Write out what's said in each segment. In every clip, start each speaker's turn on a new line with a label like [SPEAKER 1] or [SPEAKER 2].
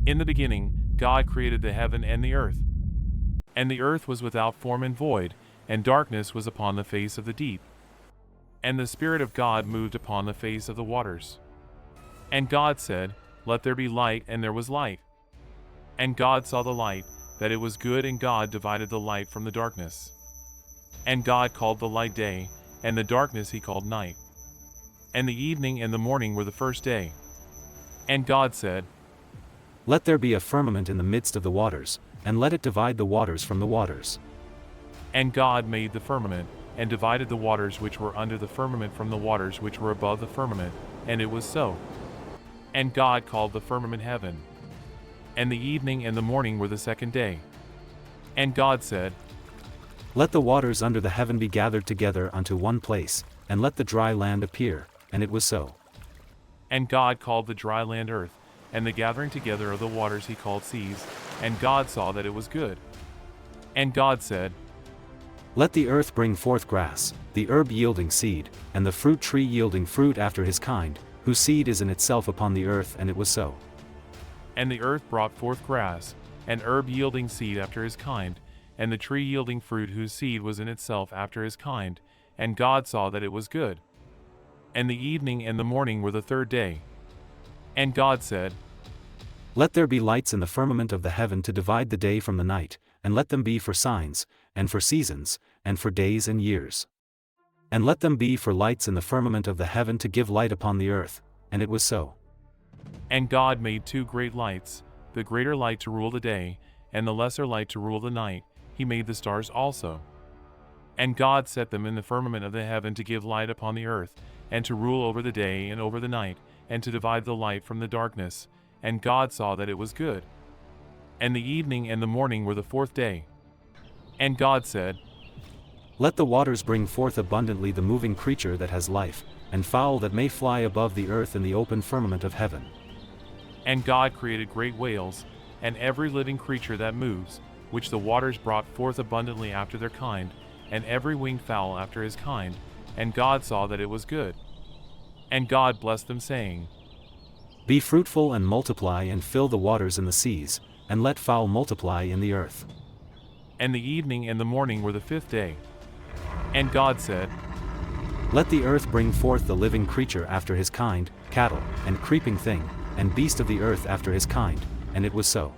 [SPEAKER 1] In the beginning, God created the heaven and the earth. And the earth was without form and void, and darkness was upon the face of the deep. And the Spirit of God moved upon the face of the waters. And God said, "Let there be light," and there was light. And God saw the light, that it was good, and God divided the light from the darkness. And God called the light day, and the darkness he called night. And the evening and the morning were the first day. And God said,
[SPEAKER 2] "Let there be a firmament in the midst of the waters, and let it divide the waters from the waters."
[SPEAKER 1] And God made the firmament, and divided the waters which were under the firmament from the waters which were above the firmament, and it was so. And God called the firmament heaven. And the evening and the morning were the second day. And God said,
[SPEAKER 2] "Let the waters under the heaven be gathered together unto one place, and let the dry land appear," and it was so.
[SPEAKER 1] And God called the dry land earth, and the gathering together of the waters he called seas, and God saw that it was good. And God said,
[SPEAKER 2] "Let the earth bring forth grass, the herb yielding seed, and the fruit tree yielding fruit after his kind, whose seed is in itself upon the earth," and it was so.
[SPEAKER 1] And the earth brought forth grass, and herb yielding seed after his kind, and the tree yielding fruit whose seed was in itself after his kind, and God saw that it was good. And the evening and the morning were the third day. And God said,
[SPEAKER 2] "Let there be lights in the firmament of the heaven to divide the day from the night, and let them be for signs, and for seasons, and for days and years. And let them be for lights in the firmament of the heaven to give light upon the earth," and it was so.
[SPEAKER 1] And God made two great lights, the greater light to rule the day, and the lesser light to rule the night. He made the stars also. And God set them in the firmament of the heaven to give light upon the earth, and to rule over the day and over the night, and to divide the light from the darkness. And God saw that it was good. And the evening and the morning were the fourth day. And God said,
[SPEAKER 2] "Let the waters bring forth abundantly the moving creature that has life, and fowl that may fly above the earth in the open firmament of heaven."
[SPEAKER 1] And God created great whales, and every living creature that moves, which the waters brought forth abundantly after their kind, and every winged fowl after his kind. And God saw that it was good. And God blessed them, saying,
[SPEAKER 2] "Be fruitful and multiply, and fill the waters in the seas, and let fowl multiply in the earth."
[SPEAKER 1] And the evening and the morning were the fifth day. And God said,
[SPEAKER 2] "Let the earth bring forth the living creature after his kind, cattle, and creeping thing, and beast of the earth after his kind," and it was so.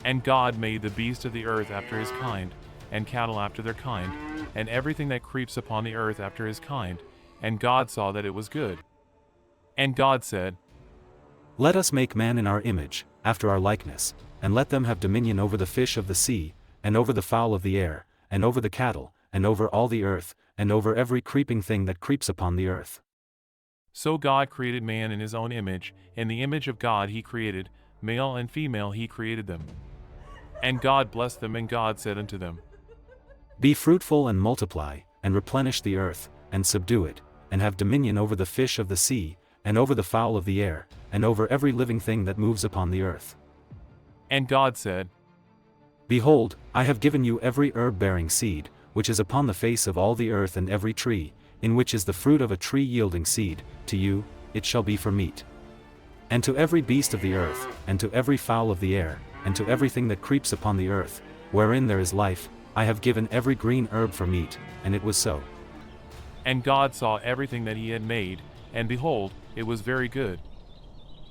[SPEAKER 1] And God made the beast of the earth after his kind, and cattle after their kind, and everything that creeps upon the earth after his kind. And God saw that it was good. And God said,
[SPEAKER 2] "Let us make man in our image, after our likeness, and let them have dominion over the fish of the sea, and over the fowl of the air, and over the cattle, and over all the earth, and over every creeping thing that creeps upon the earth."
[SPEAKER 1] So God created man in his own image, in the image of God he created, male and female he created them. And God blessed them, and God said unto them,
[SPEAKER 2] "Be fruitful and multiply, and replenish the earth, and subdue it, and have dominion over the fish of the sea, and over the fowl of the air, and over every living thing that moves upon the earth."
[SPEAKER 1] And God said,
[SPEAKER 2] "Behold, I have given you every herb-bearing seed, which is upon the face of all the earth, and every tree, in which is the fruit of a tree yielding seed, to you, it shall be for meat. And to every beast of the earth, and to every fowl of the air, and to everything that creeps upon the earth, wherein there is life, I have given every green herb for meat," and it was so.
[SPEAKER 1] And God saw everything that he had made, and behold, it was very good.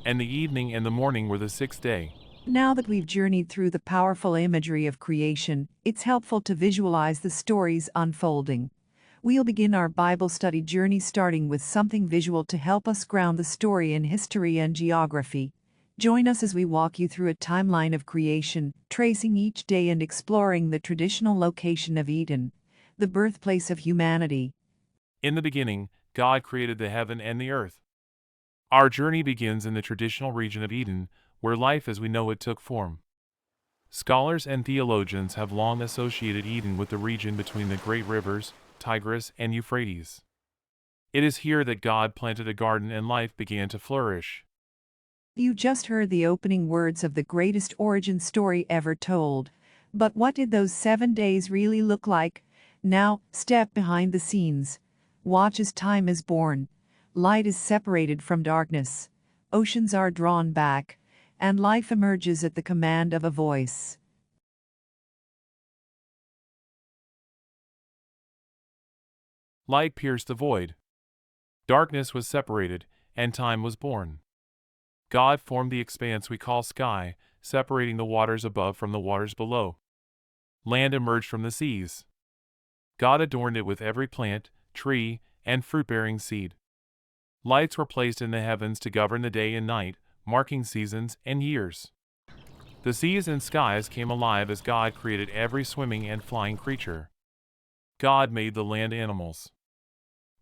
[SPEAKER 1] And the evening and the morning were the sixth day.
[SPEAKER 3] Now that we've journeyed through the powerful imagery of creation, it's helpful to visualize the stories unfolding. We'll begin our Bible study journey starting with something visual to help us ground the story in history and geography. Join us as we walk you through a timeline of creation, tracing each day and exploring the traditional location of Eden, the birthplace of humanity.
[SPEAKER 1] In the beginning, God created the heaven and the earth. Our journey begins in the traditional region of Eden, where life as we know it took form. Scholars and theologians have long associated Eden with the region between the great rivers, Tigris and Euphrates. It is here that God planted a garden and life began to flourish.
[SPEAKER 3] You just heard the opening words of the greatest origin story ever told. But what did those 7 days really look like? Now, step behind the scenes. Watch as time is born. Light is separated from darkness. Oceans are drawn back. and life emerges at the command of a voice.
[SPEAKER 1] Light pierced the void. Darkness was separated, and time was born. God formed the expanse we call sky, separating the waters above from the waters below. Land emerged from the seas. God adorned it with every plant, tree, and fruit-bearing seed. Lights were placed in the heavens to govern the day and night, marking seasons and years. The seas and skies came alive as God created every swimming and flying creature. God made the land animals.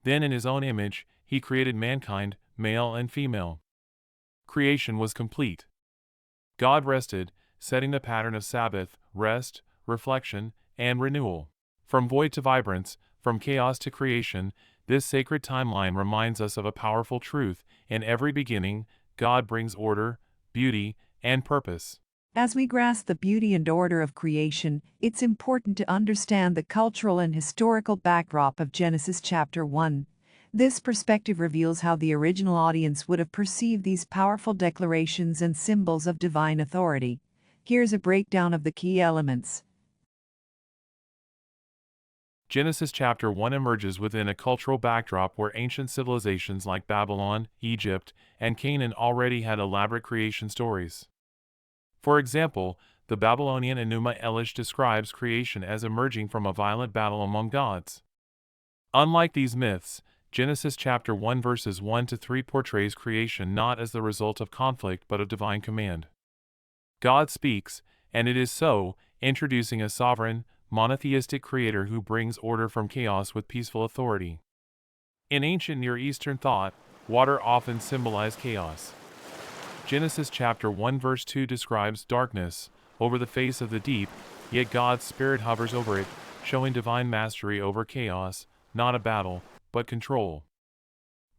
[SPEAKER 1] Then in His own image, He created mankind, male and female. Creation was complete. God rested, setting the pattern of Sabbath, rest, reflection, and renewal. From void to vibrance, from chaos to creation, this sacred timeline reminds us of a powerful truth: in every beginning, God brings order, beauty, and purpose.
[SPEAKER 3] As we grasp the beauty and order of creation, it's important to understand the cultural and historical backdrop of Genesis chapter 1. This perspective reveals how the original audience would have perceived these powerful declarations and symbols of divine authority. Here's a breakdown of the key elements.
[SPEAKER 1] Genesis chapter 1 emerges within a cultural backdrop where ancient civilizations like Babylon, Egypt, and Canaan already had elaborate creation stories. For example, the Babylonian Enuma Elish describes creation as emerging from a violent battle among gods. Unlike these myths, Genesis chapter 1 verses 1 to 3 portrays creation not as the result of conflict but of divine command. God speaks, and it is so, introducing a sovereign, monotheistic creator who brings order from chaos with peaceful authority. In ancient Near Eastern thought, water often symbolized chaos. Genesis chapter 1 verse 2 describes darkness over the face of the deep, yet God's Spirit hovers over it, showing divine mastery over chaos, not a battle, but control.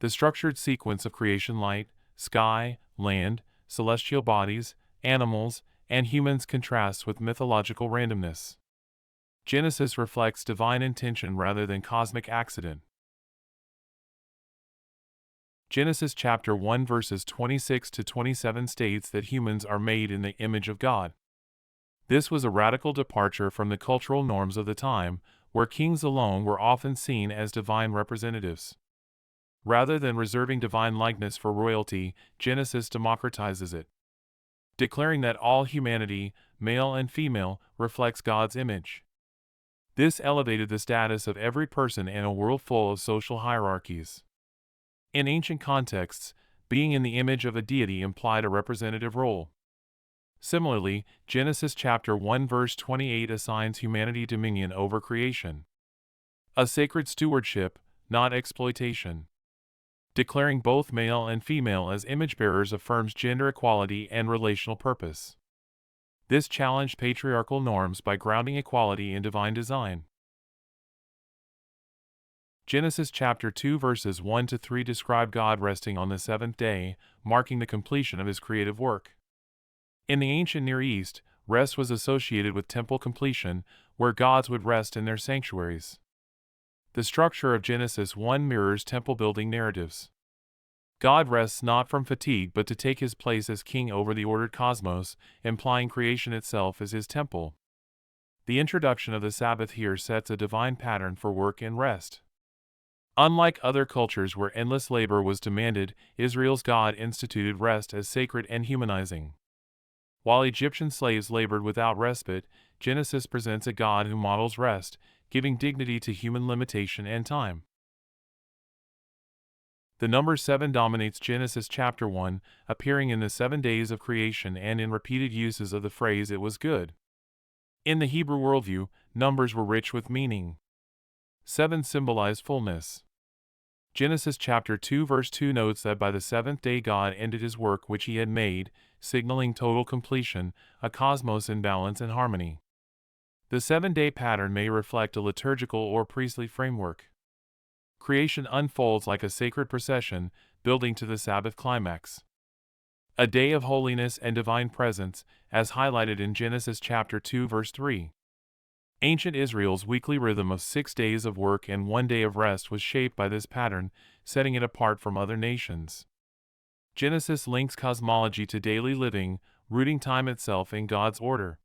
[SPEAKER 1] The structured sequence of creation: light, sky, land, celestial bodies, animals, and humans contrasts with mythological randomness. Genesis reflects divine intention rather than cosmic accident. Genesis chapter 1 verses 26 to 27 states that humans are made in the image of God. This was a radical departure from the cultural norms of the time, where kings alone were often seen as divine representatives. Rather than reserving divine likeness for royalty, Genesis democratizes it, declaring that all humanity, male and female, reflects God's image. This elevated the status of every person in a world full of social hierarchies. In ancient contexts, being in the image of a deity implied a representative role. Similarly, Genesis chapter 1 verse 28 assigns humanity dominion over creation. A sacred stewardship, not exploitation. Declaring both male and female as image bearers affirms gender equality and relational purpose. This challenged patriarchal norms by grounding equality in divine design. Genesis chapter 2 verses 1 to 3 describe God resting on the seventh day, marking the completion of His creative work. In the ancient Near East, rest was associated with temple completion, where gods would rest in their sanctuaries. The structure of Genesis 1 mirrors temple-building narratives. God rests not from fatigue but to take His place as king over the ordered cosmos, implying creation itself as His temple. The introduction of the Sabbath here sets a divine pattern for work and rest. Unlike other cultures where endless labor was demanded, Israel's God instituted rest as sacred and humanizing. While Egyptian slaves labored without respite, Genesis presents a God who models rest, giving dignity to human limitation and time. The number 7 dominates Genesis chapter 1, appearing in the 7 days of creation and in repeated uses of the phrase "it was good." In the Hebrew worldview, numbers were rich with meaning. 7 symbolized fullness. Genesis chapter 2 verse 2 notes that by the seventh day God ended His work which He had made, signaling total completion, a cosmos in balance and harmony. The 7-day pattern may reflect a liturgical or priestly framework. Creation unfolds like a sacred procession, building to the Sabbath climax. A day of holiness and divine presence, as highlighted in Genesis chapter 2 verse 3. Ancient Israel's weekly rhythm of 6 days of work and 1 day of rest was shaped by this pattern, setting it apart from other nations. Genesis links cosmology to daily living, rooting time itself in God's order.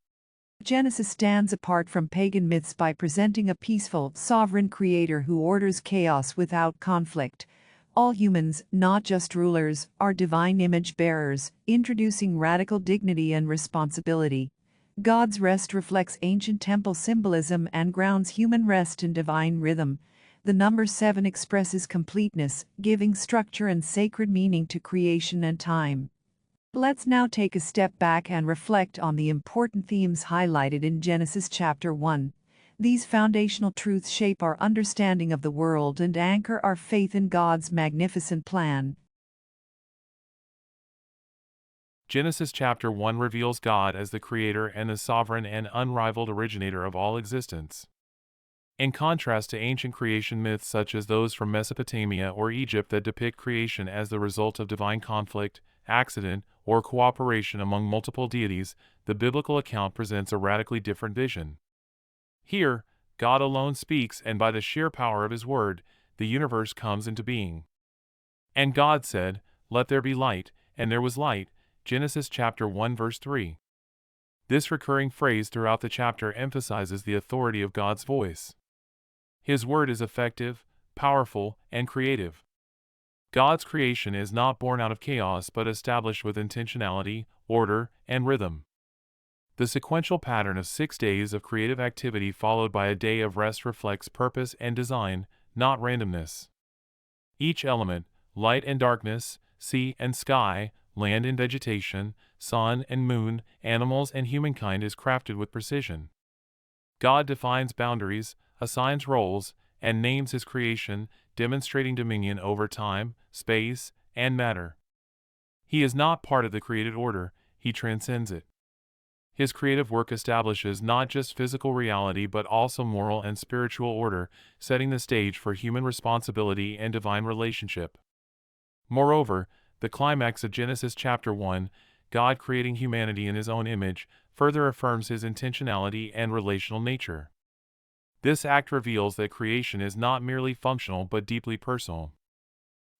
[SPEAKER 3] Genesis stands apart from pagan myths by presenting a peaceful, sovereign creator who orders chaos without conflict. All humans, not just rulers, are divine image bearers, introducing radical dignity and responsibility. God's rest reflects ancient temple symbolism and grounds human rest in divine rhythm. The number 7 expresses completeness, giving structure and sacred meaning to creation and time. Let's now take a step back and reflect on the important themes highlighted in Genesis chapter 1. These foundational truths shape our understanding of the world and anchor our faith in God's magnificent plan.
[SPEAKER 1] Genesis chapter 1 reveals God as the creator and the sovereign and unrivaled originator of all existence. In contrast to ancient creation myths such as those from Mesopotamia or Egypt that depict creation as the result of divine conflict, accident, or cooperation among multiple deities, the biblical account presents a radically different vision. Here, God alone speaks, and by the sheer power of His word, the universe comes into being. And God said, "Let there be light," and there was light. Genesis chapter 1 verse 3. This recurring phrase throughout the chapter emphasizes the authority of God's voice. His word is effective, powerful, and creative. God's creation is not born out of chaos but established with intentionality, order, and rhythm. The sequential pattern of 6 days of creative activity followed by a day of rest reflects purpose and design, not randomness. Each element, light and darkness, sea and sky, land and vegetation, sun and moon, animals and humankind is crafted with precision. God defines boundaries, assigns roles, and names His creation, demonstrating dominion over time, space, and matter. He is not part of the created order, He transcends it. His creative work establishes not just physical reality but also moral and spiritual order, setting the stage for human responsibility and divine relationship. Moreover, the climax of Genesis chapter 1, God creating humanity in His own image, further affirms His intentionality and relational nature. This act reveals that creation is not merely functional but deeply personal.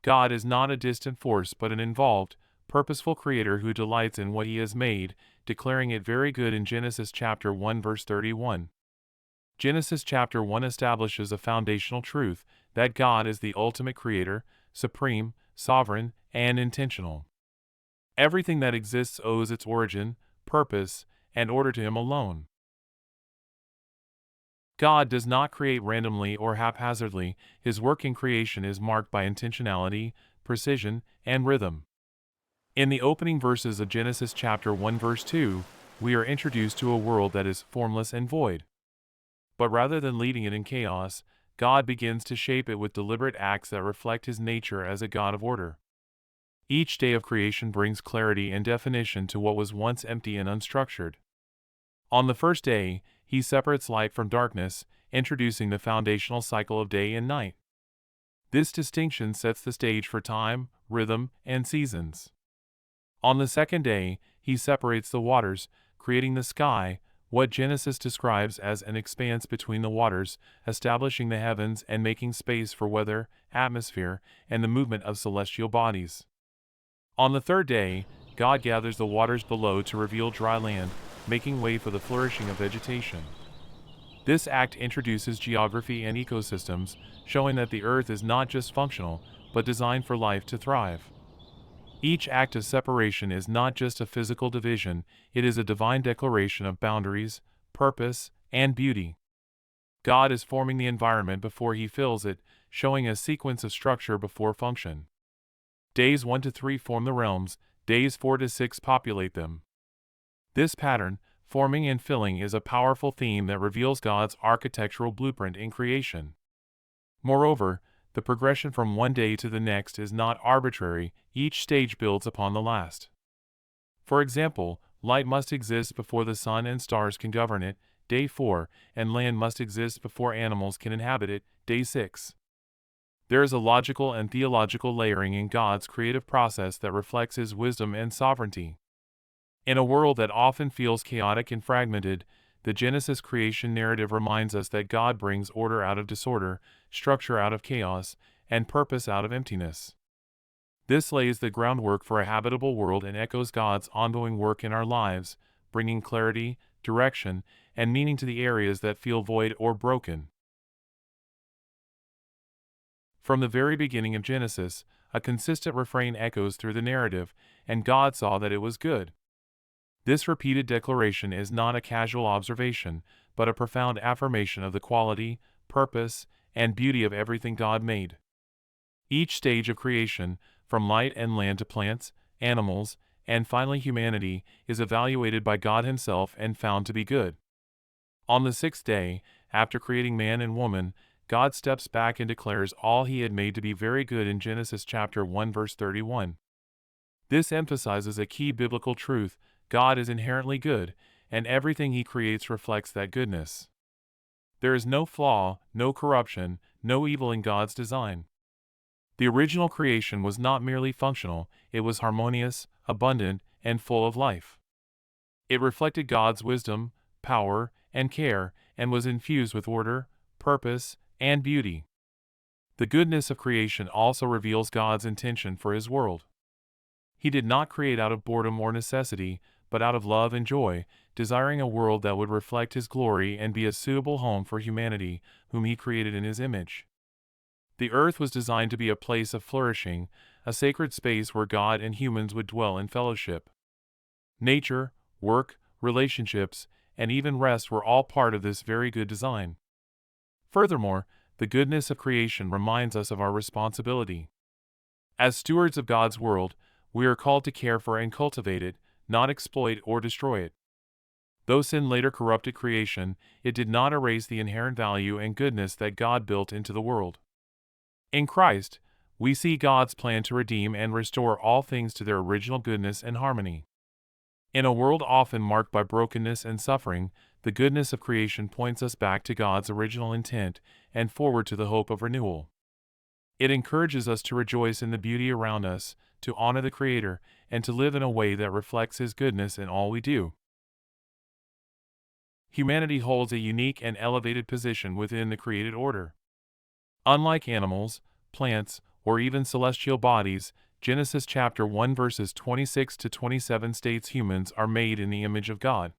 [SPEAKER 1] God is not a distant force but an involved, purposeful creator who delights in what He has made, declaring it very good in Genesis chapter 1 verse 31. Genesis chapter 1 establishes a foundational truth, that God is the ultimate creator, supreme, sovereign, and intentional. Everything that exists owes its origin, purpose, and order to Him alone. God does not create randomly or haphazardly. His work in creation is marked by intentionality, precision, and rhythm. In the opening verses of Genesis chapter 1 verse 2, we are introduced to a world that is formless and void. But rather than leaving it in chaos, God begins to shape it with deliberate acts that reflect His nature as a God of order. Each day of creation brings clarity and definition to what was once empty and unstructured. On the first day, He separates light from darkness, introducing the foundational cycle of day and night. This distinction sets the stage for time, rhythm, and seasons. On the second day, He separates the waters, creating the sky, what Genesis describes as an expanse between the waters, establishing the heavens and making space for weather, atmosphere, and the movement of celestial bodies. On the third day, God gathers the waters below to reveal dry land, making way for the flourishing of vegetation. This act introduces geography and ecosystems, showing that the earth is not just functional, but designed for life to thrive. Each act of separation is not just a physical division, it is a divine declaration of boundaries, purpose, and beauty. God is forming the environment before He fills it, showing a sequence of structure before function. Days 1 to 3 form the realms, days 4 to 6 populate them. This pattern, forming and filling, is a powerful theme that reveals God's architectural blueprint in creation. Moreover, the progression from one day to the next is not arbitrary, each stage builds upon the last. For example, light must exist before the sun and stars can govern it, day 4, and land must exist before animals can inhabit it, day 6. There is a logical and theological layering in God's creative process that reflects His wisdom and sovereignty. In a world that often feels chaotic and fragmented, the Genesis creation narrative reminds us that God brings order out of disorder, structure out of chaos, and purpose out of emptiness. This lays the groundwork for a habitable world and echoes God's ongoing work in our lives, bringing clarity, direction, and meaning to the areas that feel void or broken. From the very beginning of Genesis, a consistent refrain echoes through the narrative, and God saw that it was good. This repeated declaration is not a casual observation, but a profound affirmation of the quality, purpose, and beauty of everything God made. Each stage of creation, from light and land to plants, animals, and finally humanity, is evaluated by God Himself and found to be good. On the sixth day, after creating man and woman, God steps back and declares all He had made to be very good in Genesis chapter 1 verse 31. This emphasizes a key biblical truth: God is inherently good, and everything He creates reflects that goodness. There is no flaw, no corruption, no evil in God's design. The original creation was not merely functional, it was harmonious, abundant, and full of life. It reflected God's wisdom, power, and care, and was infused with order, purpose, and beauty. The goodness of creation also reveals God's intention for His world. He did not create out of boredom or necessity, but out of love and joy, desiring a world that would reflect His glory and be a suitable home for humanity, whom He created in His image. The earth was designed to be a place of flourishing, a sacred space where God and humans would dwell in fellowship. Nature, work, relationships, and even rest were all part of this very good design. Furthermore, the goodness of creation reminds us of our responsibility. As stewards of God's world, we are called to care for and cultivate it, not exploit or destroy it. Though sin later corrupted creation, it did not erase the inherent value and goodness that God built into the world. In Christ, we see God's plan to redeem and restore all things to their original goodness and harmony. In a world often marked by brokenness and suffering, the goodness of creation points us back to God's original intent and forward to the hope of renewal. It encourages us to rejoice in the beauty around us, to honor the Creator, and to live in a way that reflects His goodness in all we do. Humanity holds a unique and elevated position within the created order. Unlike animals, plants, or even celestial bodies, Genesis chapter 1 verses 26 to 27 states humans are made in the image of God.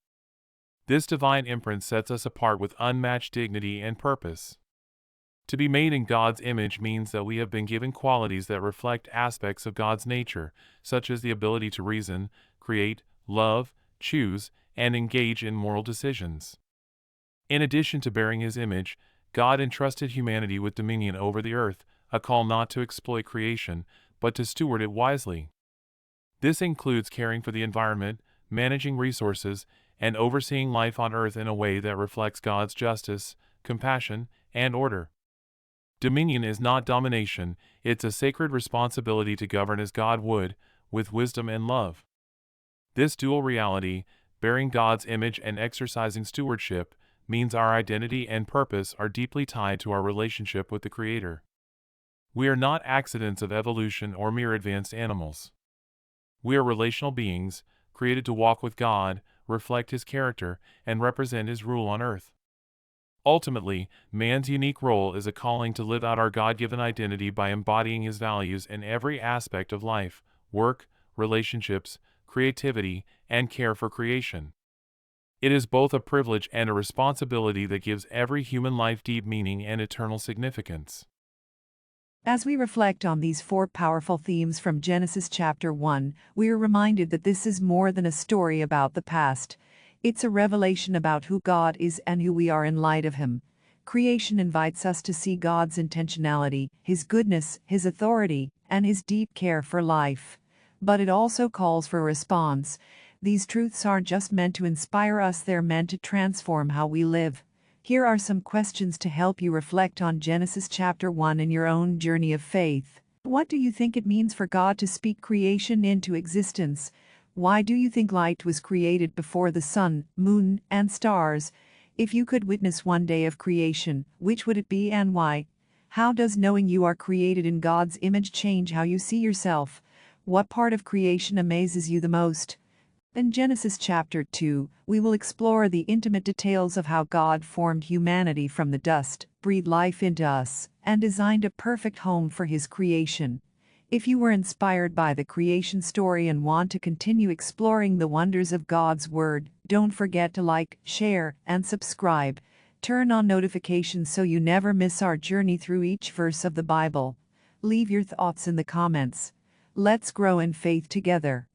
[SPEAKER 1] This divine imprint sets us apart with unmatched dignity and purpose. To be made in God's image means that we have been given qualities that reflect aspects of God's nature, such as the ability to reason, create, love, choose, and engage in moral decisions. In addition to bearing His image, God entrusted humanity with dominion over the earth, a call not to exploit creation, but to steward it wisely. This includes caring for the environment, managing resources, and overseeing life on earth in a way that reflects God's justice, compassion, and order. Dominion is not domination, it's a sacred responsibility to govern as God would, with wisdom and love. This dual reality, bearing God's image and exercising stewardship, means our identity and purpose are deeply tied to our relationship with the Creator. We are not accidents of evolution or mere advanced animals. We are relational beings, created to walk with God, reflect His character, and represent His rule on earth. Ultimately, man's unique role is a calling to live out our God-given identity by embodying His values in every aspect of life: work, relationships, creativity, and care for creation. It is both a privilege and a responsibility that gives every human life deep meaning and eternal significance.
[SPEAKER 3] As we reflect on these four powerful themes from Genesis chapter 1, we are reminded that this is more than a story about the past. It's a revelation about who God is and who we are in light of Him. Creation invites us to see God's intentionality, His goodness, His authority, and His deep care for life. But it also calls for a response. These truths aren't just meant to inspire us, they're meant to transform how we live. Here are some questions to help you reflect on Genesis chapter 1 in your own journey of faith. What do you think it means for God to speak creation into existence? Why do you think light was created before the sun, moon, and stars? If you could witness one day of creation, which would it be and why? How does knowing you are created in God's image change how you see yourself? What part of creation amazes you the most? In Genesis chapter 2, we will explore the intimate details of how God formed humanity from the dust, breathed life into us, and designed a perfect home for His creation. If you were inspired by the creation story and want to continue exploring the wonders of God's Word, don't forget to like, share, and subscribe. Turn on notifications so you never miss our journey through each verse of the Bible. Leave your thoughts in the comments. Let's grow in faith together.